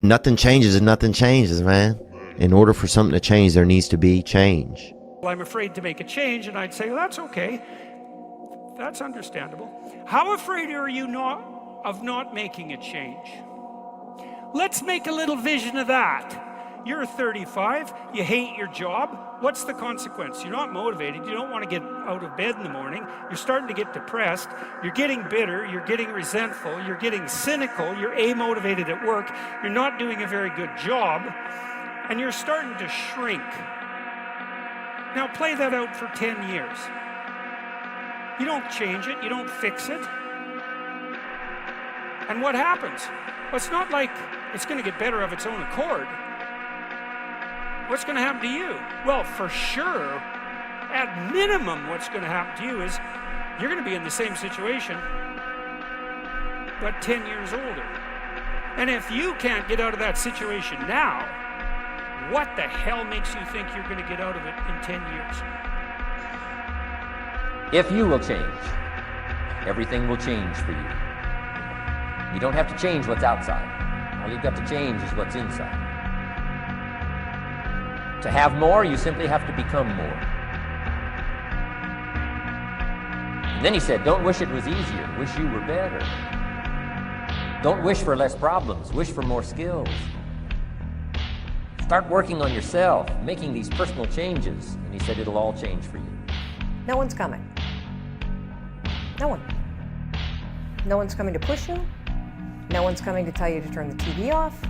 Nothing changes and nothing changes, man. In order for something to change, there needs to be change. Well, I'm afraid to make a change, and I'd say, well, that's okay. That's understandable. How afraid are you of not making a change? Let's make a little vision of that. You're 35, you hate your job. What's the consequence? You're not motivated, you don't want to get out of bed in the morning, you're starting to get depressed, you're getting bitter, you're getting resentful, you're getting cynical, you're amotivated at work, you're not doing a very good job, and you're starting to shrink. Now play that out for 10 years. You don't change it, you don't fix it. And what happens? Well, it's not like it's going to get better of its own accord. What's going to happen to you? Well, for sure, at minimum, what's going to happen to you is you're going to be in the same situation, but 10 years older. And if you can't get out of that situation now, what the hell makes you think you're going to get out of it in 10 years? If you will change, everything will change for you. You don't have to change what's outside. All you've got to change is what's inside. To have more, you simply have to become more. And then he said, don't wish it was easier, wish you were better. Don't wish for less problems, wish for more skills. Start working on yourself, making these personal changes, and he said it'll all change for you. No one's coming. No one. No one's coming to push you. No one's coming to tell you to turn the TV off.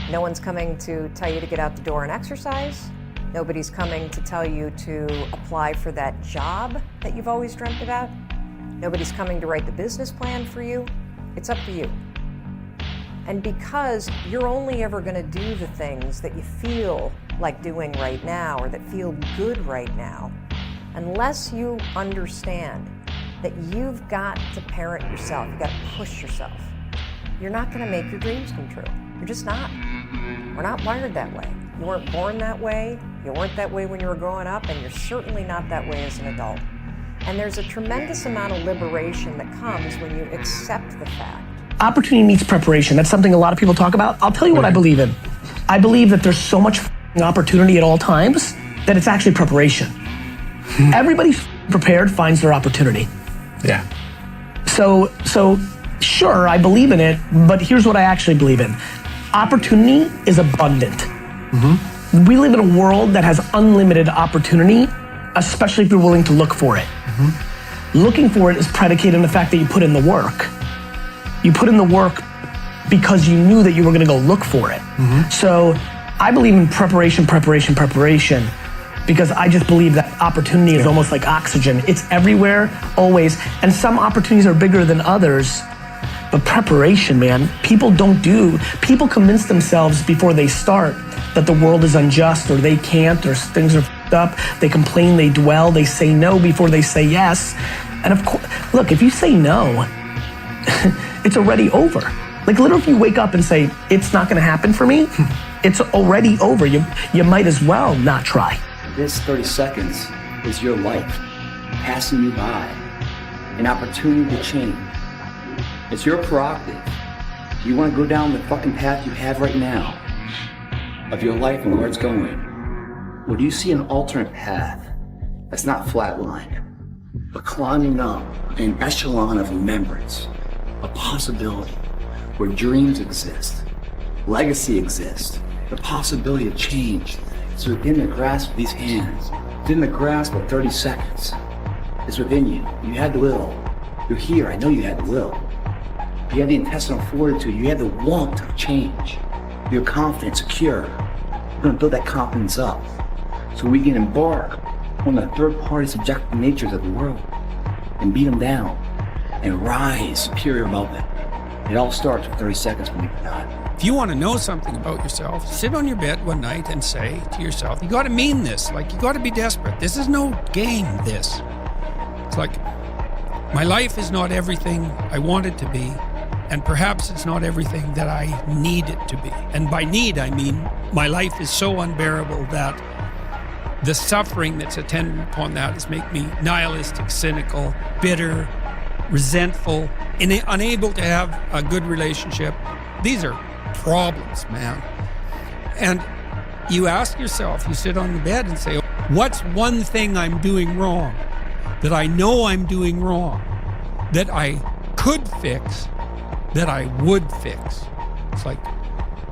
No one's coming to tell you to get out the door and exercise. Nobody's coming to tell you to apply for that job that you've always dreamt about. Nobody's coming to write the business plan for you. It's up to you. And because you're only ever going to do the things that you feel like doing right now or that feel good right now, unless you understand that you've got to parent yourself, you've got to push yourself, you're not going to make your dreams come true. You're just not. We're not wired that way. You weren't born that way, you weren't that way when you were growing up, and you're certainly not that way as an adult. And there's a tremendous amount of liberation that comes when you accept the fact. Opportunity meets preparation. That's something a lot of people talk about. I'll tell you what I believe in. I believe that there's so much opportunity at all times that it's actually preparation. Everybody prepared finds their opportunity. Yeah. So sure, I believe in it, but here's what I actually believe in. Opportunity is abundant. Mm-hmm. We live in a world that has unlimited opportunity, especially if you're willing to look for it. Mm-hmm. Looking for it is predicated on the fact that you put in the work. You put in the work because you knew that you were gonna go look for it. Mm-hmm. So I believe in preparation, because I just believe that opportunity is almost like oxygen. It's everywhere, always, and some opportunities are bigger than others. But preparation, man, people convince themselves before they start that the world is unjust or they can't or things are f***ed up. They complain, they dwell, they say no before they say yes. And of course, look, if you say no, it's already over. Like literally if you wake up and say, it's not gonna happen for me, it's already over. You might as well not try. This 30 seconds is your life passing you by, an opportunity to change. It's your prerogative. You want to go down the fucking path you have right now of your life and where it's going. Or do you see an alternate path that's not flatlined, but climbing up an echelon of remembrance, a possibility where dreams exist, legacy exists, the possibility of change is within the grasp of these hands, within the grasp of 30 seconds. It's within you. You had the will. You're here. I know you had the will. You have the intestinal fortitude, you have the want of change. You're confident, secure. We're gonna build that confidence up so we can embark on the third-party subjective natures of the world and beat them down and rise superior above them. It all starts with 30 seconds, believe it or not. If you want to know something about yourself, sit on your bed one night and say to yourself, you got to mean this, like you got to be desperate. This is no game, this. It's like, my life is not everything I want it to be. And perhaps it's not everything that I need it to be. And by need, I mean my life is so unbearable that the suffering that's attendant upon that is make me nihilistic, cynical, bitter, resentful, and unable to have a good relationship. These are problems, man. And you ask yourself, you sit on the bed and say, what's one thing I'm doing wrong that I know I'm doing wrong that I could fix, that I would fix? It's like,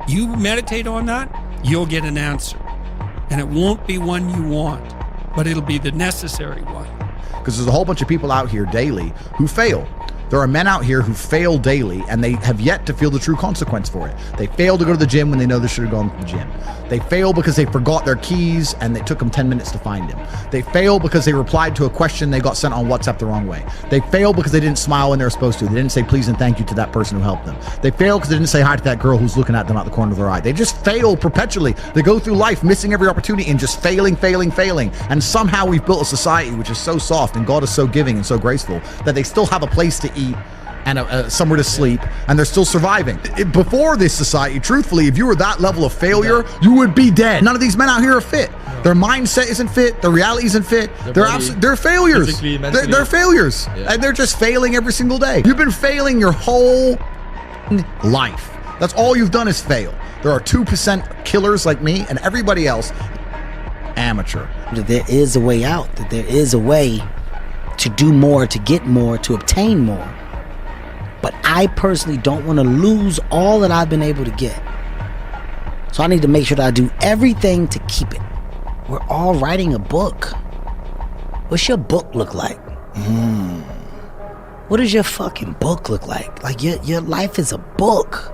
you meditate on that, you'll get an answer. And it won't be one you want, but it'll be the necessary one. Because there's a whole bunch of people out here daily who fail. There are men out here who fail daily, and they have yet to feel the true consequence for it. They fail to go to the gym when they know they should have gone to the gym. They fail because they forgot their keys and it took them 10 minutes to find them. They fail because they replied to a question they got sent on WhatsApp the wrong way. They fail because they didn't smile when they were supposed to. They didn't say please and thank you to that person who helped them. They fail because they didn't say hi to that girl who's looking at them out the corner of their eye. They just fail perpetually. They go through life missing every opportunity and just failing. And somehow we've built a society which is so soft and God is so giving and so graceful that they still have a place to eat and somewhere to sleep, and they're still surviving. Before this society, truthfully, if you were that level of failure, you would be dead. None of these men out here are fit. Their mindset isn't fit. Their reality isn't fit. They're failures. They're failures, and they're just failing every single day. You've been failing your whole life. That's all you've done is fail. There are 2% killers like me, and everybody else, amateur. There is a way out. That there is a way to do more, to get more, to obtain more. But I personally don't want to lose all that I've been able to get. So I need to make sure that I do everything to keep it. We're all writing a book. What's your book look like? What does your fucking book look like? Like your life is a book.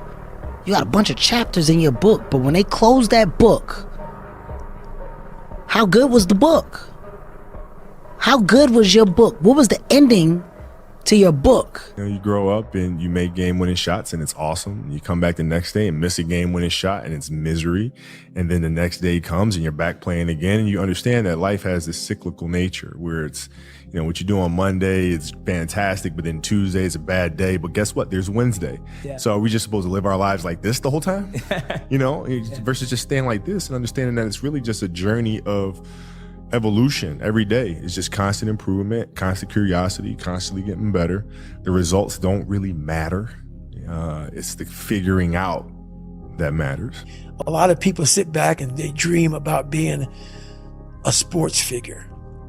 You got a bunch of chapters in your book, but when they close that book, how good was the book? How good was your book? What was the ending to your book? You grow up and you make game-winning shots and it's awesome. You come back the next day and miss a game-winning shot and it's misery. And then the next day comes and you're back playing again. And you understand that life has this cyclical nature where it's, what you do on Monday, it's fantastic, but then Tuesday is a bad day. But guess what? There's Wednesday. Yeah. So are we just supposed to live our lives like this the whole time? Versus just staying like this and understanding that it's really just a journey of evolution every day. It's just constant improvement, constant curiosity, constantly getting better. The results don't really matter. It's the figuring out that matters. A lot of people sit back and they dream about being a sports figure,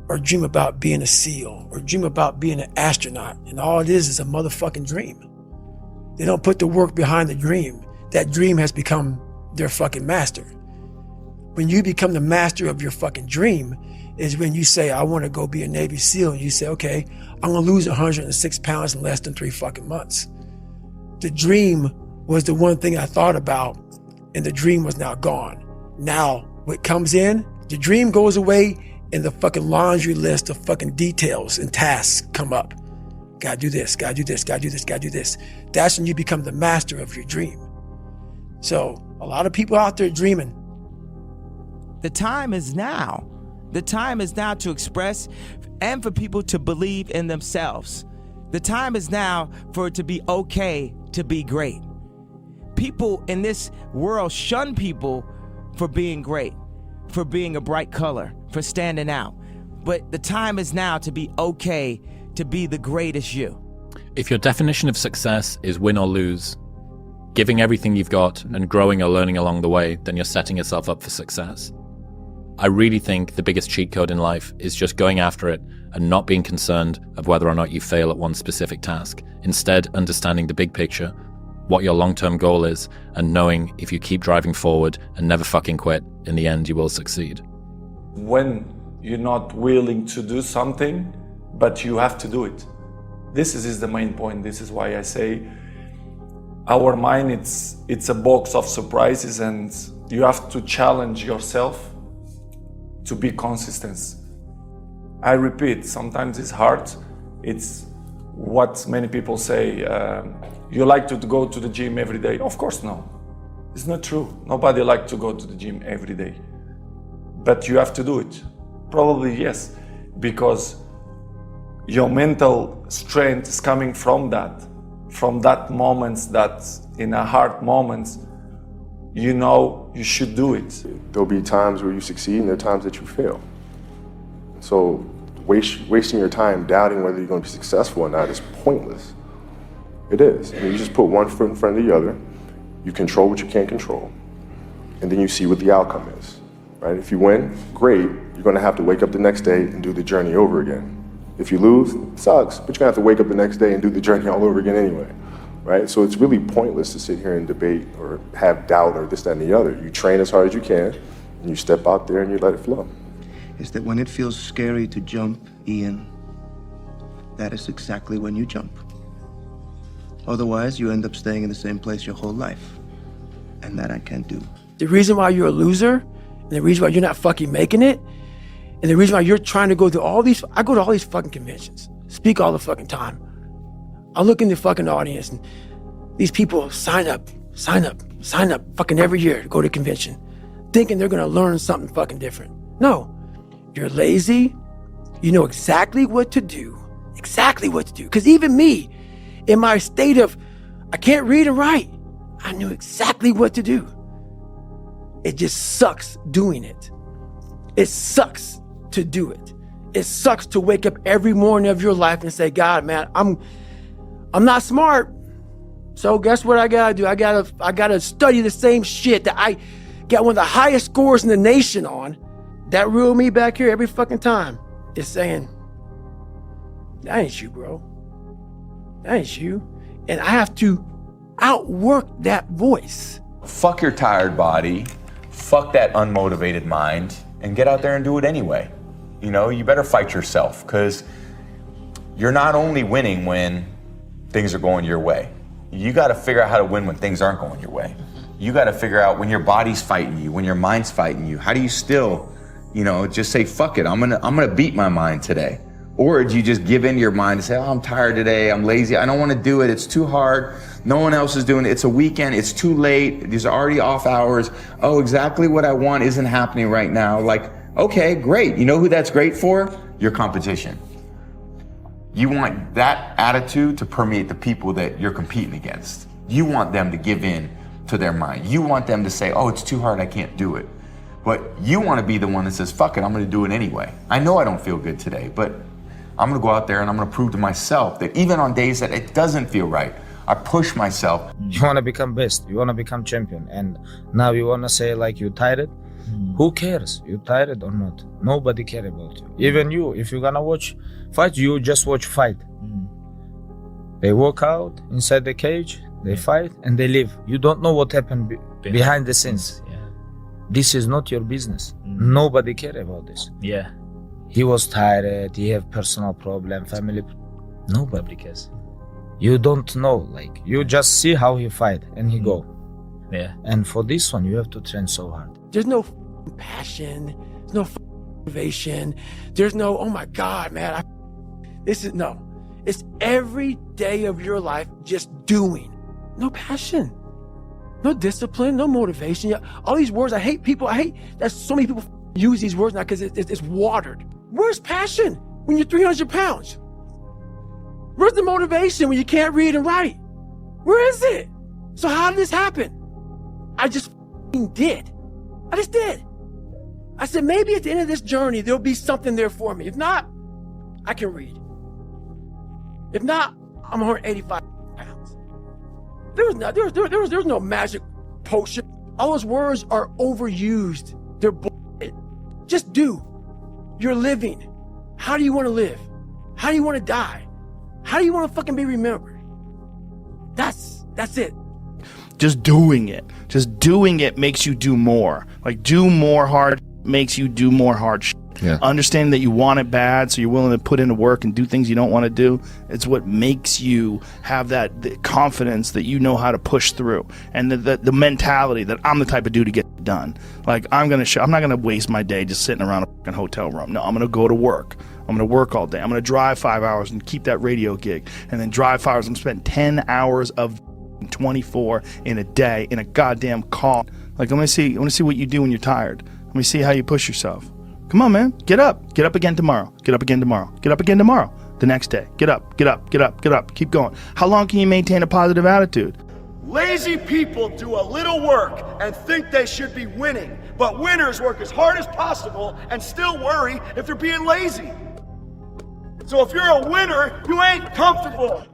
or dream about being a SEAL, or dream about being an astronaut. And all it is a motherfucking dream. They don't put the work behind the dream. That dream has become their fucking master. When you become the master of your fucking dream is when you say, I want to go be a Navy SEAL. And you say, okay, I'm going to lose 106 pounds in less than 3 fucking months. The dream was the one thing I thought about, and the dream was now gone. Now, what comes in, the dream goes away, and the fucking laundry list of fucking details and tasks come up. Gotta do this, gotta do this, gotta do this, gotta do this. That's when you become the master of your dream. So, a lot of people out there dreaming. The time is now. The time is now to express and for people to believe in themselves. The time is now for it to be okay to be great. People in this world shun people for being great, for being a bright color, for standing out. But the time is now to be okay to be the greatest you. If your definition of success is win or lose, giving everything you've got and growing or learning along the way, then you're setting yourself up for success. I really think the biggest cheat code in life is just going after it and not being concerned of whether or not you fail at one specific task. Instead, understanding the big picture, what your long-term goal is, and knowing if you keep driving forward and never fucking quit, in the end you will succeed. When you're not willing to do something, but you have to do it. This is the main point. This is why I say our mind, it's a box of surprises, and you have to challenge yourself to be consistent. I repeat, sometimes it's hard. It's what many people say, you like to go to the gym every day. Of course, no. It's not true. Nobody likes to go to the gym every day. But you have to do it. Probably yes, because your mental strength is coming from that moments, that in a hard moments, you know you should do it. There'll be times where you succeed and there are times that you fail. So wasting your time doubting whether you're going to be successful or not is pointless. It is. I mean, you just put one foot in front of the other You control what you can't control, and then you see what the outcome is, right? If you win, great. You're going to have to wake up the next day and do the journey over again. If you lose, it sucks, but you're going to have to wake up the next day and do the journey all over again anyway, right? So it's really pointless to sit here and debate or have doubt or this, that, and the other. You train as hard as you can, and you step out there and you let it flow. Is that when it feels scary to jump, Ian, that is exactly when you jump. Otherwise, you end up staying in the same place your whole life. And that I can't do. The reason why you're a loser, and the reason why you're not fucking making it, and the reason why you're trying to go to all these, I go to all these fucking conventions, speak all the fucking time. I look in the fucking audience and these people sign up fucking every year to go to a convention, thinking they're gonna learn something fucking different. No, you're lazy, you know exactly what to do. Because even me, in my state of, I can't read and write, I knew exactly what to do. It just sucks doing it. It sucks to do it. It sucks to wake up every morning of your life and say, God, man, I'm not smart. So guess what I gotta do? I gotta study the same shit that I got one of the highest scores in the nation on. That real me back here every fucking time is saying, that ain't you, bro. That ain't you. And I have to outwork that voice. Fuck your tired body, fuck that unmotivated mind, and get out there and do it anyway. You know, you better fight yourself, because you're not only winning when things are going your way. You gotta figure out how to win when things aren't going your way. You gotta figure out when your body's fighting you, when your mind's fighting you, how do you still, you know, just say, fuck it, I'm gonna beat my mind today. Or do you just give in to your mind and say, oh, I'm tired today, I'm lazy, I don't wanna do it, it's too hard, no one else is doing it, it's a weekend, it's too late, these are already off hours, oh, exactly what I want isn't happening right now. Like, okay, great, you know who that's great for? Your competition. You want that attitude to permeate the people that you're competing against. You want them to give in to their mind. You want them to say, oh, it's too hard, I can't do it. But you wanna be the one that says, fuck it, I'm gonna do it anyway. I know I don't feel good today, but I'm gonna go out there and I'm gonna prove to myself that even on days that it doesn't feel right, I push myself. You wanna become best, you wanna become champion, and now you wanna say like you tired? Who cares? You tired or not? Nobody care about you. Even you, if you're gonna watch fight, you just watch fight. They walk out inside the cage, they fight and they leave. You don't know what happened behind the scenes. Yeah. This is not your business. Nobody care about this. Yeah. He was tired, he have personal problem, family. Nobody cares. You don't know, like, you just see how he fight and he go. Yeah. And for this one, you have to train so hard. There's no passion, there's no motivation, there's no, oh my God, man, no. It's every day of your life just doing. No passion, no discipline, no motivation. All these words, I hate that so many people use these words now because it's watered. Where's passion when you're 300 pounds? Where's the motivation when you can't read and write? Where is it? So how did this happen? I just did. I just did. I said, maybe at the end of this journey, there'll be something there for me. If not, I can read. If not, I'm 185 pounds. There's no magic potion. All those words are overused. They're bullshit. Just do. You're living. How do you want to live? How do you want to die? How do you want to fucking be remembered? That's it. Just doing it makes you do more. Like, do more hard makes you do more hard shit. Yeah. Understanding that you want it bad, so you're willing to put into work and do things you don't want to do. It's what makes you have the confidence that you know how to push through, and the mentality that I'm the type of dude to get it done. Like, I'm not gonna waste my day just sitting around a fucking hotel room. No, I'm gonna go to work. I'm gonna work all day. I'm gonna drive 5 hours and keep that radio gig, and then drive 5 hours and spend 10 hours of 24 in a day in a goddamn car. Like, I want to see what you do when you're tired. Let me see how you push yourself. Come on, man. Get up again tomorrow. Get up again tomorrow. Get up again tomorrow. The next day. Get up. Keep going. How long can you maintain a positive attitude? Lazy people do a little work and think they should be winning, but winners work as hard as possible and still worry if they're being lazy. So if you're a winner, you ain't comfortable.